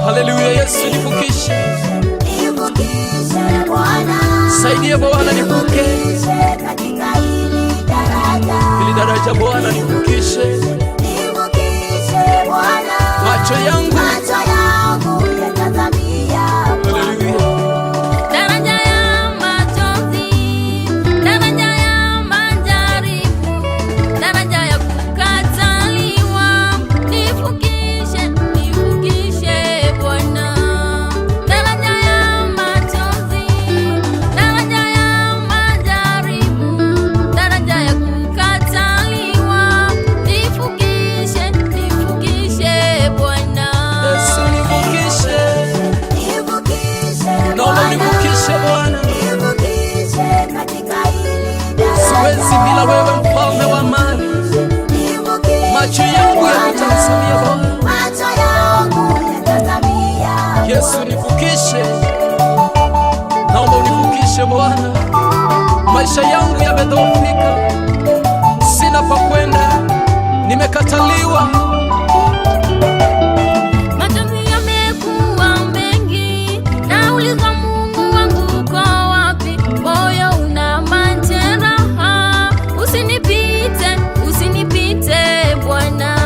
Haleluya, Yesu nivukishe. Nivukishe Bwana. Saidia Bwana nivuke. Nivukishe katika hili daraja. Hili daraja Bwana nivukishe. Nivukishe Bwana. Macho yangu yatazamia. Haleluya. Daraja ya machozi, daraja ya majaribu, daraja ya kukataliwa, nivukishe, nivukishe Bwana. Daraja ya machozi, daraja ya majaribu, daraja ya kukataliwa, nivukishe, nivukishe Bwana. Yesu nivukishe. Naomba nivukishe Bwana. Nivukishe katika hili daraja. Siwezi bila wewe, mfalme wa amani. Macho yangu yakutazamia Bwana. Macho yangu yatazamia. Yesu nivukishe. Naomba univukishe Bwana. Maisha yangu yamedhoofika, sina pa kwenda, nimekataliwa. Machozi yamekuwa mengi, nauliza Mungu wangu uko wapi? Moyo una majeraha, usinipite, usinipite Bwana.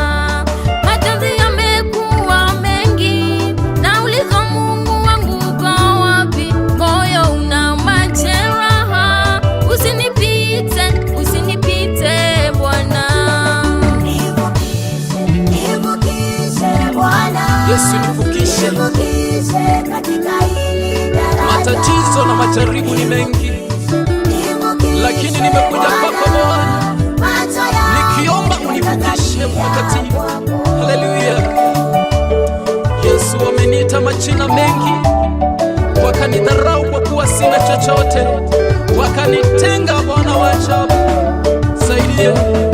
Machozi yamekuwa mengi, nauliza Mungu wangu uko wapi? Moyo una majeraha, usinipite, usinipite Bwana. Nivukishe Bwana. Yesu nivukishe. Nivukishe katika hili daraja. Matatizo na majaribu ni mengi, lakini nimekuja kwako Bwana, nikiomba univukishe mtakatifu. Haleluya. Yesu, wameniita majina mengi, wakanidharau kwa kuwa sina chochote, wakanitenga Bwana wa ajabu. Saidia.